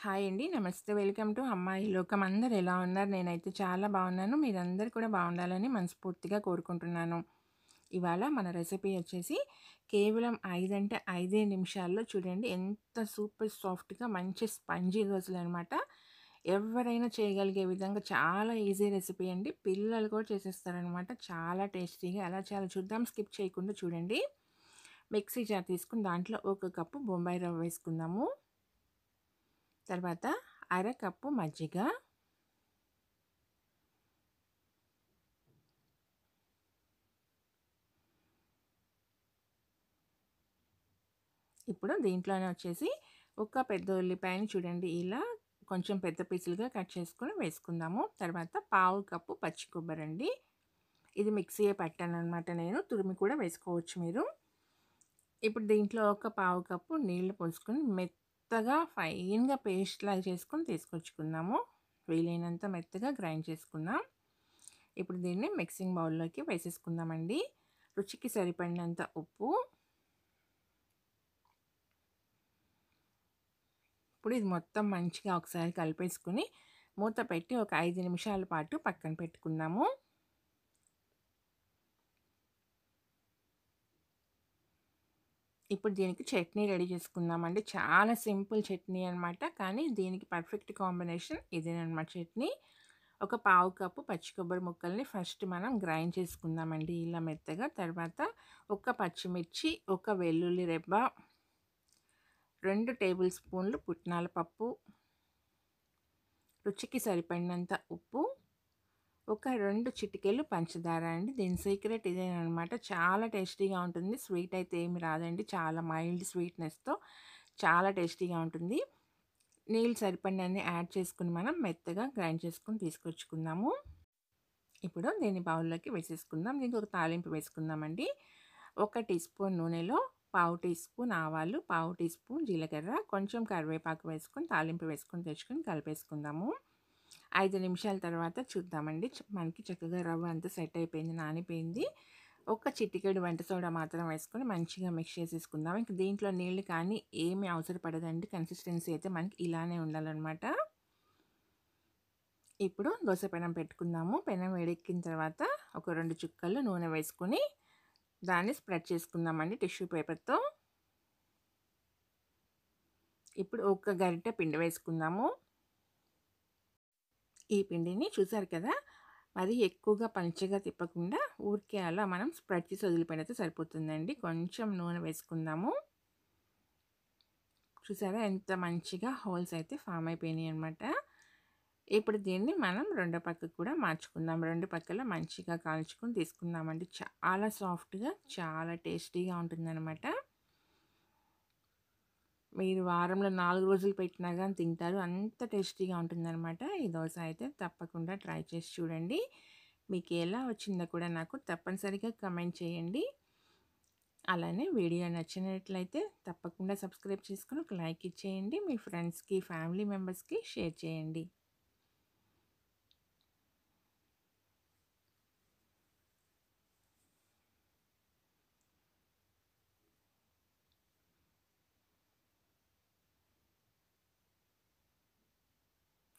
Hi అండి. నమస్తే. Welcome to అమ్మాయి లోకం. అందరూ ఎలా ఉన్నారు? నేనైతే చాలా బాగున్నాను. మీరందరూ కూడా బాగుండాలని మనస్ఫూర్తిగా కోరుకుంటున్నాను. ఇవాళ మన రెసిపీ వచ్చేసి కేవలం 5 అంటే 5 నిమిషాల్లో చూడండి ఎంత సూపర్ సాఫ్ట్‌గా మంచి స్పంజీ దోసలనమాట. ఎవరైనా చేయగలిగే విధంగా చాలా ఈజీ రెసిపీ అండి. పిల్లలు కూడా చేసేస్తారనమాట. చాలా టేస్టీగా ఎలా చేయాలో చూద్దాం. స్కిప్ చేయకుండా చూడండి. మిక్సీ జార్ తీసుకొని దాంట్లో ఒక కప్పు బొంబాయి రవ్వ వేసుకుందాము. తర్వాత అరకప్పు మజ్జిగ, ఇప్పుడు దీంట్లోనే వచ్చేసి ఒక పెద్ద ఉల్లిపాయని చూడండి ఇలా కొంచెం పెద్ద పీసులుగా కట్ చేసుకొని వేసుకుందాము. తర్వాత పావు కప్పు పచ్చి కొబ్బరి అండి. ఇది మిక్సీయే పట్టాననమాట నేను. తురిమి కూడా వేసుకోవచ్చు మీరు. ఇప్పుడు దీంట్లో ఒక పావు కప్పు నీళ్లు పోసుకొని మెత్తగా ఫైన్‌గా పేస్ట్ లాగా చేసుకొని తీసుకొచ్చుకుందాము. వీలైనంత మెత్తగా గ్రైండ్ చేసుకుందాం. ఇప్పుడు దీన్ని మిక్సింగ్ బౌల్లోకి వేసేసుకుందామండి. రుచికి సరిపడినంత ఉప్పు. ఇప్పుడు ఇది మొత్తం మంచిగా ఒకసారి కలిపేసుకుని మూత పెట్టి ఒక 5 నిమిషాల పాటు పక్కన పెట్టుకుందాము. ఇప్పుడు దీనికి చట్నీ రెడీ చేసుకుందామండి. చాలా సింపుల్ చట్నీ అనమాట. కానీ దీనికి పర్ఫెక్ట్ కాంబినేషన్ ఇదేనమాట చట్నీ. ఒక పావు కప్పు పచ్చి కొబ్బరి ముక్కల్ని ఫస్ట్ మనం గ్రైండ్ చేసుకుందామండి ఇలా మెత్తగా. తర్వాత ఒక పచ్చిమిర్చి, ఒక వెల్లుల్లి రెబ్బ, 2 టేబుల్ స్పూన్లు పుట్నాల పప్పు, రుచికి సరిపడినంత ఉప్పు, ఒక 2 చిటికెలు పంచదార అండి. దీని సీక్రెట్ ఇదేనమాట. చాలా టేస్టీగా ఉంటుంది. స్వీట్ అయితే ఏమి రాదండి. చాలా మైల్డ్ స్వీట్‌నెస్‌తో చాలా టేస్టీగా ఉంటుంది. నీళ్ళు సరిపడినన్ని యాడ్ చేసుకొని మనం మెత్తగా గ్రైండ్ చేసుకొని తీసుకొచ్చుకుందాము. ఇప్పుడు దీన్ని బౌల్లోకి వేసేసుకుందాం. దీనికి ఒక తాలింపు వేసుకుందామండి. 1 టీ స్పూన్ నూనెలో పావు టీ స్పూన్ ఆవాలు, పావు టీ స్పూన్ జీలకర్ర, కొంచెం కరివేపాకు వేసుకొని తాలింపు వేసుకొని తెచ్చుకొని కలిపేసుకుందాము. 5 నిమిషాల తర్వాత చూద్దామండి. మనకి చక్కగా రవ్వ అంతా సెట్ అయిపోయింది, నానిపోయింది. ఒక చిటికెడు వంట సోడా మాత్రం వేసుకొని మంచిగా మిక్స్ చేసేసుకుందాం. ఇంక దీంట్లో నీళ్ళు కానీ ఏమీ అవసరం పడదండి. కన్సిస్టెన్సీ అయితే మనకి ఇలానే ఉండాలనమాట. ఇప్పుడు దోస పెనం పెట్టుకుందాము. పెనం వేడెక్కిన తర్వాత ఒక 2 చుక్కలు నూనె వేసుకొని దాన్ని స్ప్రెడ్ చేసుకుందామండి టిష్యూ పేపర్‌తో. ఇప్పుడు ఒక గరిటె పిండి వేసుకుందాము. ఈ పిండిని చూసారు కదా! మరి ఎక్కువగా పల్చగా తిప్పకుండా ఊరికే అలా మనం స్ప్రెడ్ చేసి వదిలిపెడితే సరిపోతుందండి. కొంచెం నూనె వేసుకుందాము. చూసారా ఎంత మంచిగా హోల్స్ అయితే ఫామ్ అయిపోయినాయి అనమాట. ఇప్పుడు దీన్ని మనం రెండో పక్కకు కూడా మార్చుకుందాం. 2 పక్కల మంచిగా కాల్చుకొని తీసుకుందామండి. చాలా సాఫ్ట్‌గా, చాలా టేస్టీగా ఉంటుందనమాట. మీరు వారంలో 4 రోజులు పెట్టినా గాని తింటారు. అంత టేస్టీగా ఉంటుందనమాట. ఈ దోస అయితే తప్పకుండా ట్రై చేసి చూడండి. మీకు ఎలా వచ్చిందో కూడా నాకు తప్పనిసరిగా కామెంట్ చేయండి. అలానే వీడియో నచ్చినట్లయితే తప్పకుండా సబ్స్క్రైబ్ చేసుకొని ఒక లైక్ ఇచ్చేయండి. మీ ఫ్రెండ్స్‌కి, ఫ్యామిలీ మెంబర్స్‌కి షేర్ చేయండి.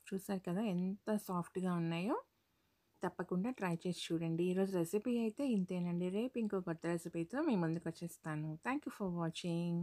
చూసారు కదా ఎంత సాఫ్ట్‌గా ఉన్నాయో. తప్పకుండా ట్రై చేసి చూడండి. ఈరోజు రెసిపీ అయితే ఇంతేనండి. రేపు ఇంకో కొత్త రెసిపీతో మీ ముందుకొచ్చేస్తాను. Thank you for watching.